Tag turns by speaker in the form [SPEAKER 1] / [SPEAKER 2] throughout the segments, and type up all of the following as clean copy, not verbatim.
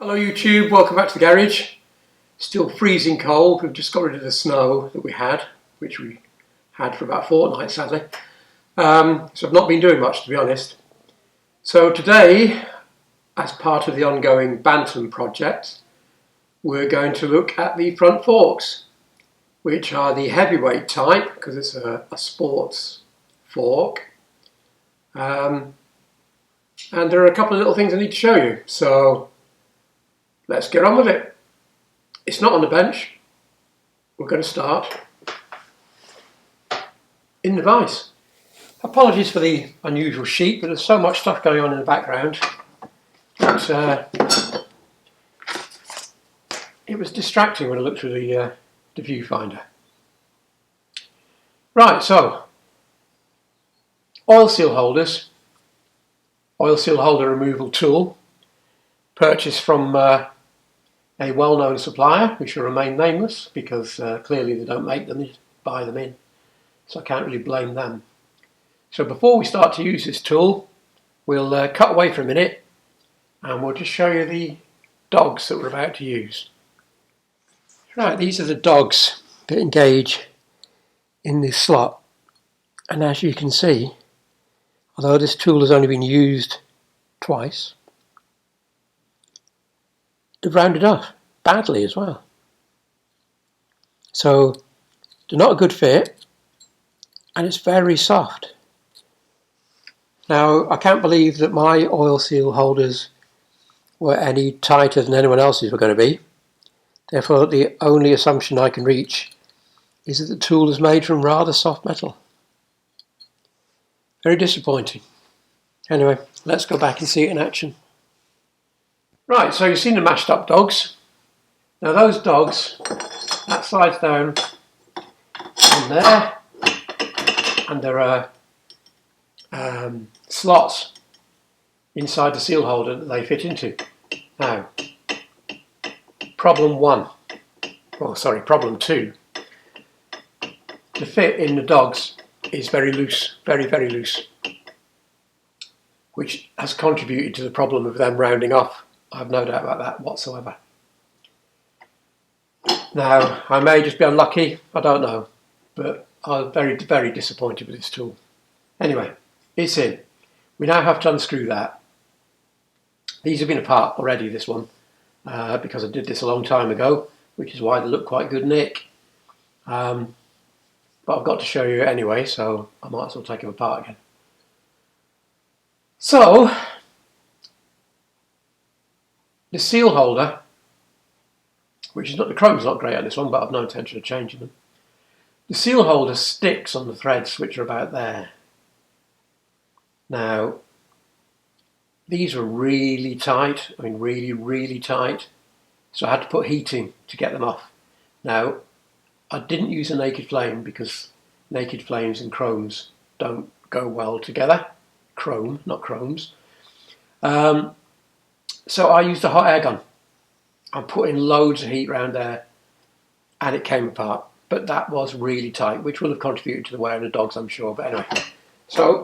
[SPEAKER 1] Hello YouTube, welcome back to the garage. Still freezing cold. We've just got rid of the snow that we had, which we had for about a fortnight sadly. So I've not been doing much, to be honest. So today, as part of the ongoing Bantam project, we're going to look at the front forks, which are the heavyweight type because it's a sports fork. And there are a couple of little things I need to show you. So let's get on with it. It's not on the bench. We're going to start in the vise. Apologies for the unusual sheet, but there's so much stuff going on in the background that it was distracting when I looked through the viewfinder. Right, so oil seal holders, oil seal holder removal tool, purchased from a well-known supplier, who shall remain nameless because clearly they don't make them, they just buy them in, so I can't really blame them. So before we start to use this tool, we'll cut away for a minute and we'll just show you the dogs that we're about to use. Right, these are the dogs that engage in this slot, and as you can see, although this tool has only been used twice, they've rounded off badly as well. So they're not a good fit, and it's very soft. Now I can't believe that my oil seal holders were any tighter than anyone else's were going to be. Therefore the only assumption I can reach is that the tool is made from rather soft metal. Very disappointing. Anyway, let's go back and see it in action. Right, so you've seen the mashed up dogs. Now those dogs, that slides down in there, and there are slots inside the seal holder that they fit into. Now, problem two. The fit in the dogs is very loose, very loose, which has contributed to the problem of them rounding off. I have no doubt about that whatsoever. Now, I may just be unlucky, I don't know, but I'm very disappointed with this tool. Anyway, it's in. We now have to unscrew that. These have been apart already, this one, because I did this a long time ago, which is why they look quite good nick. But I've got to show you anyway, so I might as well take them apart again. So, the seal holder, which is not, the chrome's not great on this one, but I've no intention of changing them. The seal holder sticks on the threads which are about there. Now, these are really tight, I mean really tight, so I had to put heating to get them off. Now, I didn't use a naked flame because naked flames and chromes don't go well together. Chrome, not chromes. So I used a hot air gun. I put in loads of heat around there and it came apart. But that was really tight, which will have contributed to the wear of the dogs, I'm sure. But anyway, so,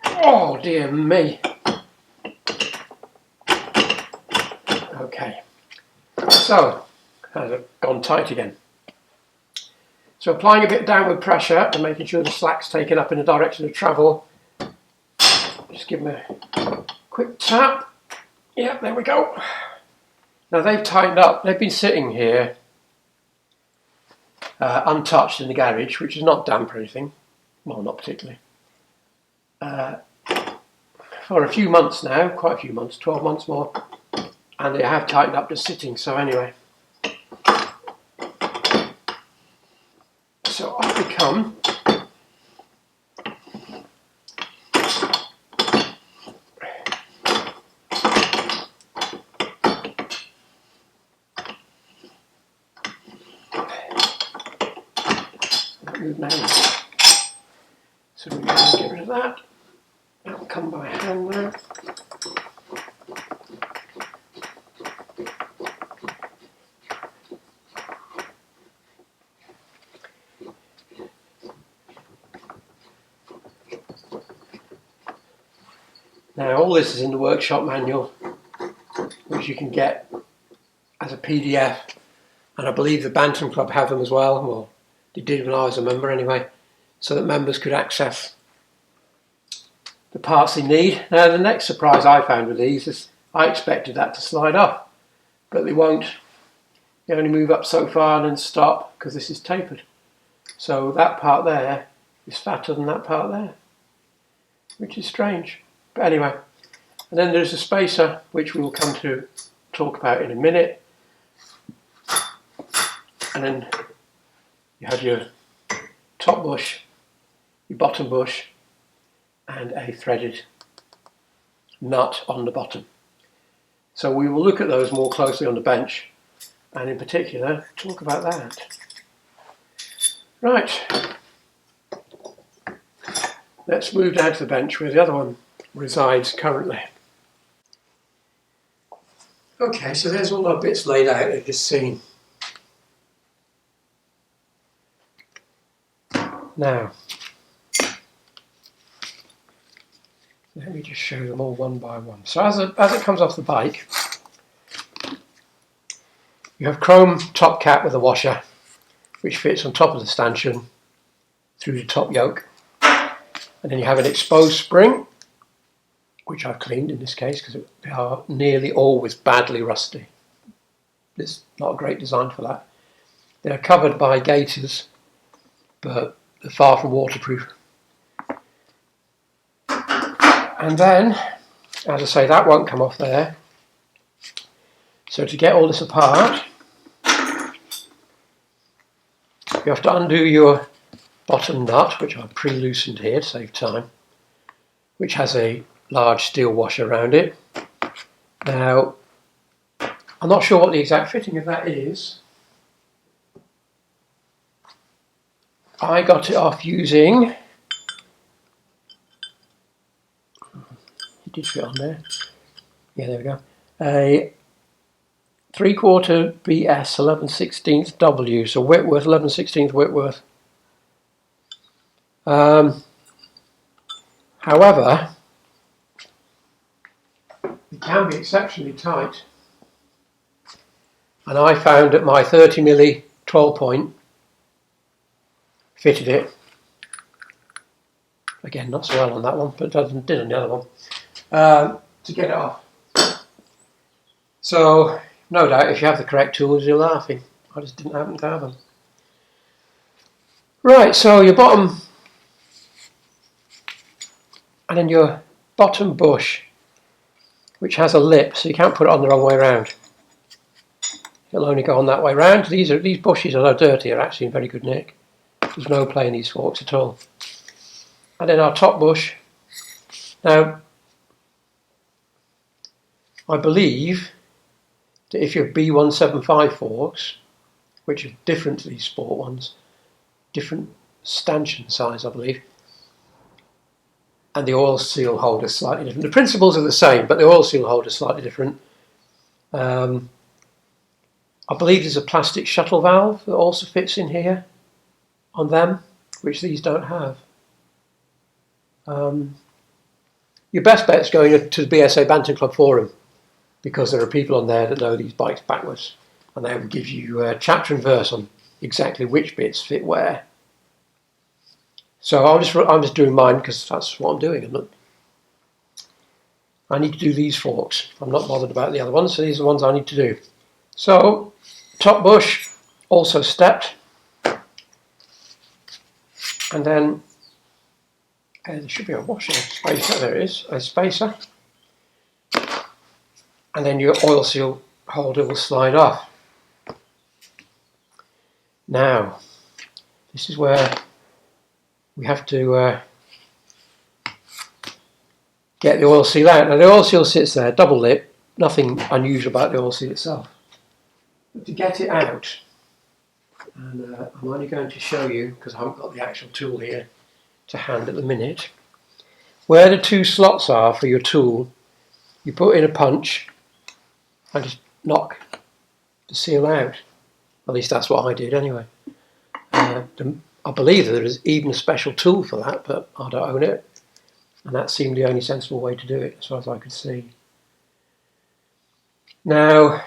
[SPEAKER 1] oh dear me. Okay, so, has it gone tight again? So applying a bit of downward pressure and making sure the slack's taken up in the direction of travel. Just give them a quick tap. Yeah, there we go. Now they've tightened up. They've been sitting here untouched in the garage, which is not damp or anything. Well, not particularly. For a few months now, quite a few months, 12 months more. And they have tightened up just sitting, so anyway. So off we come. Move now. So we can get rid of that. That'll come by hand now. Now all this is in the workshop manual. you can get as a PDF, and I believe the Bantam Club have them as well. Well, they did when I was a member anyway, so that members could access the parts they need. Now, the next surprise I found with these is I expected that to slide off, but they won't. They only move up so far and then stop because this is tapered. So that part there is fatter than that part there, which is strange. But anyway, and then there's a spacer, which we will come to talk about in a minute. And then you have your top bush, your bottom bush, and a threaded nut on the bottom. So we will look at those more closely on the bench, and in particular talk about that. Right, let's move down to the bench where the other one resides currently. Okay, so there's all our bits laid out you've just seen. Now, let me just show them all one by one. So as it comes off the bike, you have chrome top cap with a washer, which fits on top of the stanchion through the top yoke. And then you have an exposed spring, which I've cleaned in this case because they are nearly always badly rusty. It's not a great design for that. They're covered by gaiters, but they're far from waterproof. And then, as I say, that won't come off there. So to get all this apart, you have to undo your bottom nut, which I've pre-loosened here to save time, which has a large steel washer around it. Now, I'm not sure what the exact fitting of that is. I got it off using, it did fit on there, yeah, there we go, a 3/4 BS 11/16 W, so Whitworth, 11/16 Whitworth. However, it can be exceptionally tight, and I found that my 30mm 12 point fitted it. Again, not so well on that one, but it did on the other one, to get it off. So, no doubt, if you have the correct tools, you're laughing. I just didn't happen to have them. Right, so your bottom, and then your bottom bush, which has a lip, so you can't put it on the wrong way around. It'll only go on that way round. These bushes, although dirty, are actually in very good nick. There's no play in these forks at all. And then our top bush. Now, I believe that if your B175 forks, which are different to these sport ones, different stanchion size, I believe, and the oil seal holder is slightly different. The principles are the same, but the oil seal holder is slightly different. I believe there's a plastic shuttle valve that also fits in here on them, which these don't have. Your best bet is going to the BSA Bantam Club forum, because there are people on there that know these bikes backwards, and they will give you chapter and verse on exactly which bits fit where. So I'm just doing mine because that's what I'm doing. I need to do these forks. I'm not bothered about the other ones, so these are the ones I need to do. So top bush also stepped, and then there should be a washer spacer. There it is, a spacer, and then your oil seal holder will slide off. Now, this is where we have to get the oil seal out. Now the oil seal sits there, double lip, nothing unusual about the oil seal itself. But to get it out, and I'm only going to show you, because I haven't got the actual tool here to hand at the minute, where the two slots are for your tool, you put in a punch and just knock the seal out. At least that's what I did anyway. I believe that there is even a special tool for that, but I don't own it, and that seemed the only sensible way to do it as far as I could see. Now,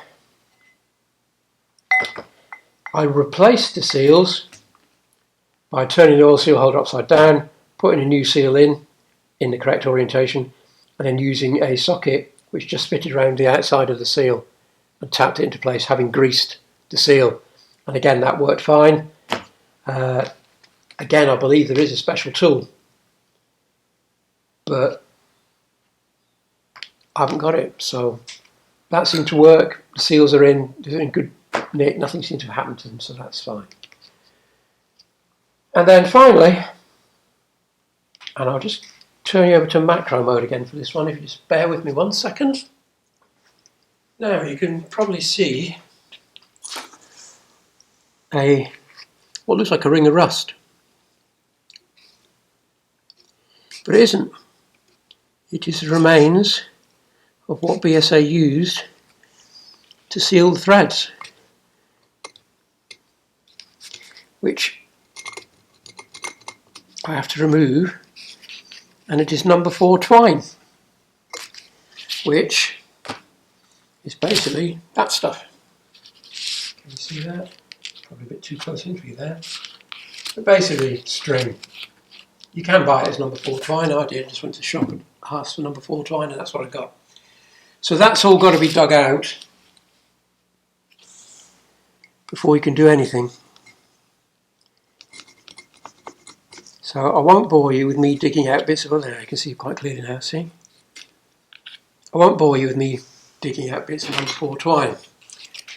[SPEAKER 1] I replaced the seals by turning the oil seal holder upside down, putting a new seal in the correct orientation, and then using a socket which just fitted around the outside of the seal and tapped it into place, having greased the seal. And again, that worked fine. Again, I believe there is a special tool, but I haven't got it. So that seemed to work. The seals are in, they're in good nick, nothing seemed to have happened to them, so that's fine. And then finally, and I'll just turn you over to macro mode again for this one, if you just bear with me 1 second. Now you can probably see what looks like a ring of rust. But it isn't. It is the remains of what BSA used to seal the threads, which I have to remove, and it is number 4 twine, which is basically that stuff. Can you see that? Probably a bit too close in for you there. But basically, string. You can buy it as number 4 twine. I did, just went to the shop and asked for number 4 twine, and that's what I got. So that's all got to be dug out before you can do anything. So I won't bore you with me digging out bits of, oh there, you can see quite clearly now, see? I won't bore you with me digging out bits of number 4 twine.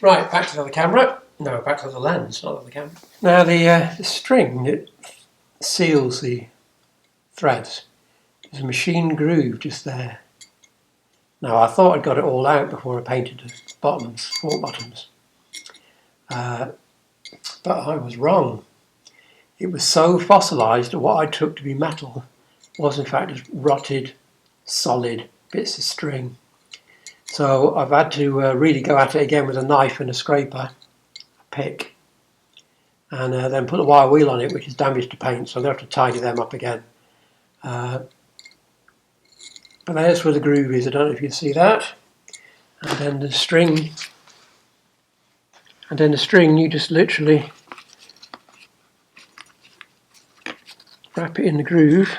[SPEAKER 1] Right, back to the camera. No, back to the lens, not the camera. Now the string that seals the threads, there's a machine groove just there. Now I thought I'd got it all out before I painted the bottoms, fork bottoms. But I was wrong. It was so fossilised that what I took to be metal was in fact just rotted, solid bits of string. So I've had to really go at it again with a knife and a scraper, a pick, and then put a wire wheel on it, which is damaged to paint, so I'm going to have to tidy them up again. But there's where the groove is, I don't know if you can see that. And then the string, you just literally wrap it in the groove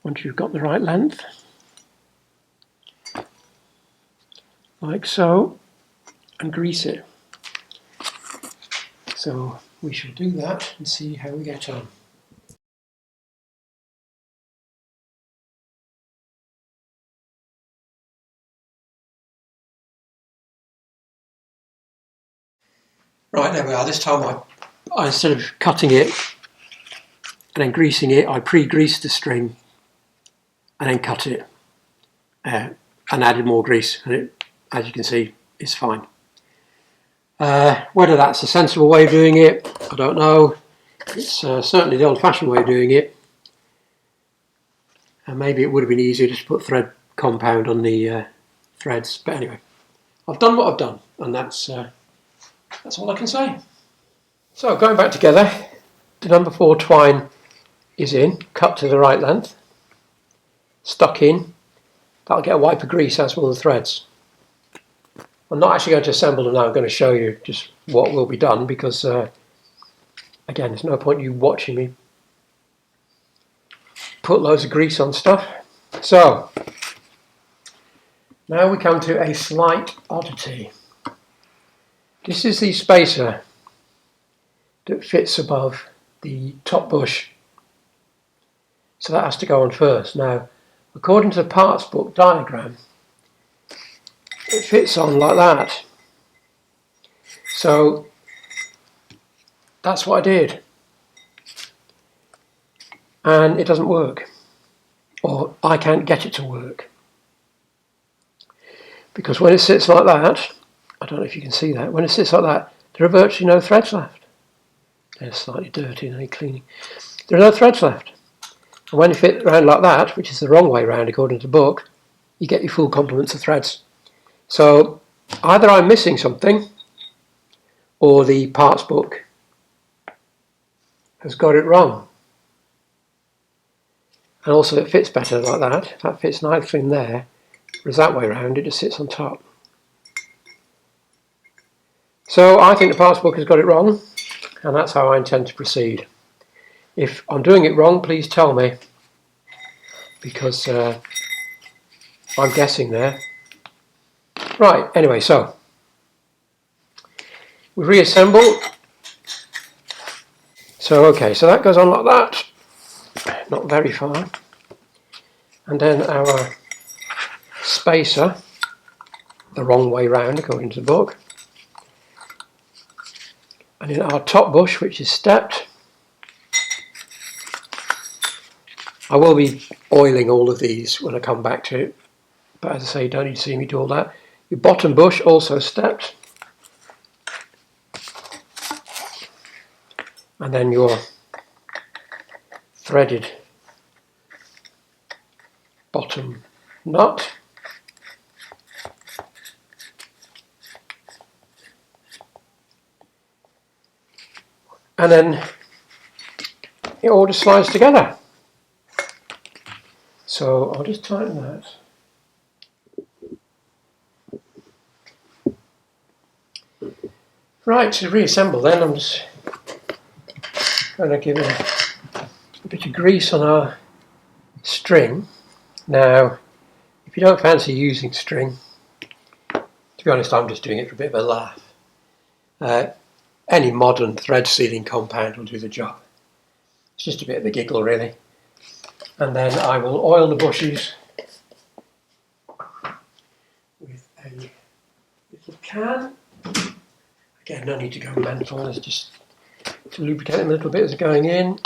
[SPEAKER 1] once you've got the right length, like so, and grease it. So we shall do that and see how we get on. Right, there we are. This time I instead of cutting it and then greasing it, I pre-greased the string and then cut it and added more grease, and it, as you can see, is fine. Whether that's a sensible way of doing it, I don't know. It's certainly the old-fashioned way of doing it, and maybe it would have been easier just to put thread compound on the threads, but anyway, I've done what I've done, and that's all I can say. So going back together, the number 4 twine is in, cut to the right length, stuck in. That'll get a wipe of grease, as will the threads. I'm not actually going to assemble them now, I'm going to show you just what will be done, because again, there's no point you watching me put loads of grease on stuff. So now we come to a slight oddity. This is the spacer that fits above the top bush, so that has to go on first. Now, according to the parts book diagram, it fits on like that. So that's what I did, and it doesn't work, or I can't get it to work, because when it sits like that, I don't know if you can see that, when it sits like that, there are virtually no threads left. They're slightly dirty and need cleaning. There are no threads left. And when you fit around like that, which is the wrong way round according to the book, you get your full complements of threads. So either I'm missing something, or the parts book has got it wrong. And also it fits better like that. That fits nicely in there. Whereas that way around it just sits on top. So I think the parts book has got it wrong, and that's how I intend to proceed. If I'm doing it wrong, please tell me, because I'm guessing there. Right, anyway, so we reassemble. So okay, so that goes on like that, not very far. And then our spacer, the wrong way round according to the book. And in our top bush, which is stepped, I will be oiling all of these when I come back to it, but as I say, you don't need to see me do all that. Your bottom bush also stepped, and then your threaded bottom nut. And then it all just slides together. So I'll just tighten that. Right, to reassemble then, I'm just going to give it a bit of grease on our string. Now, if you don't fancy using string, to be honest, I'm just doing it for a bit of a laugh. Any modern thread sealing compound will do the job. It's just a bit of a giggle, really. And then I will oil the bushes with a little can. Again, no need to go mental, it's just to lubricate them a little bit as they're going in.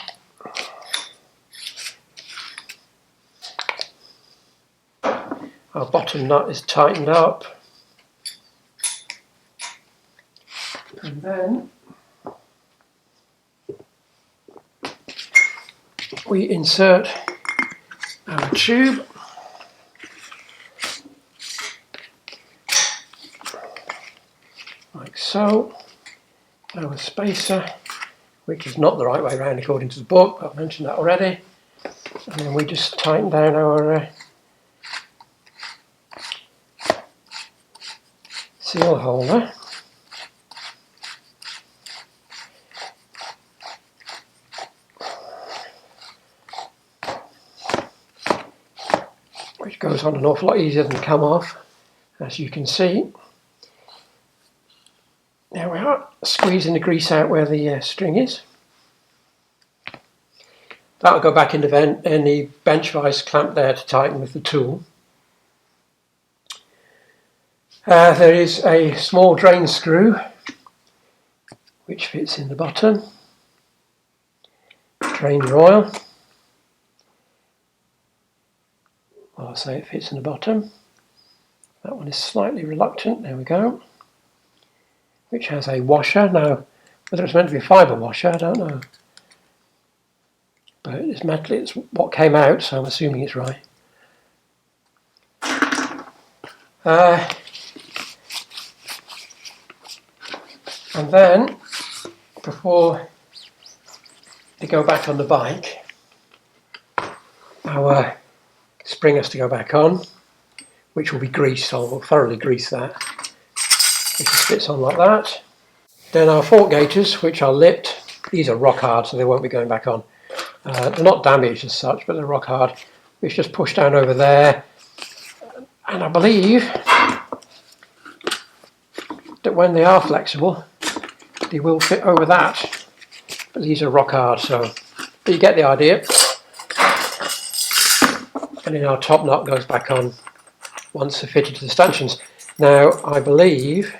[SPEAKER 1] Our bottom nut is tightened up. And then we insert our tube. Like so. Our spacer, which is not the right way around according to the book, I've mentioned that already. And then we just tighten down our seal holder. Which goes on an awful lot easier than come off, as you can see. There we are, squeezing the grease out where the string is. That'll go back in the bench vise clamp there to tighten with the tool. There is a small drain screw which fits in the bottom. Drain your oil. Well, I'll say it fits in the bottom. That one is slightly reluctant, there we go. Which has a washer. Now, whether it's meant to be a fibre washer, I don't know. But it's metal, it's what came out, so I'm assuming it's right. And then, before they go back on the bike, our spring has to go back on, which will be greased, so we'll thoroughly grease that. It just fits on like that. Then our fork gaiters, which are lipped, these are rock hard, so they won't be going back on. They're not damaged as such, but they're rock hard. Which just push down over there, and I believe that when they are flexible, they will fit over that. But these are rock hard, so but you get the idea. And then our top nut goes back on once they're fitted to the stanchions. Now, I believe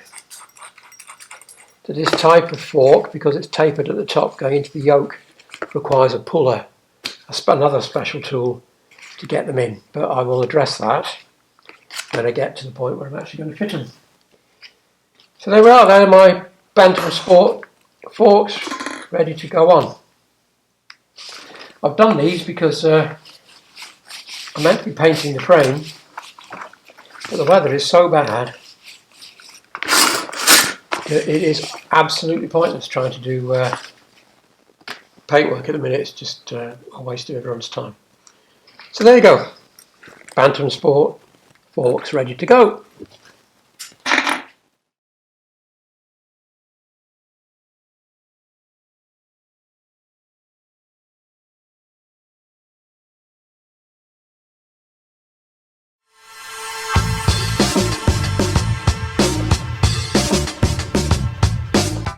[SPEAKER 1] that this type of fork, because it's tapered at the top going into the yoke, requires a puller, another special tool to get them in. But I will address that when I get to the point where I'm actually going to fit them. So there we are, they're my Bantam Sport Forks ready to go on. I've done these because I'm meant to be painting the frame, but the weather is so bad that it is absolutely pointless trying to do paintwork at the minute. It's just a waste of everyone's time. So there you go, Bantam Sport forks ready to go.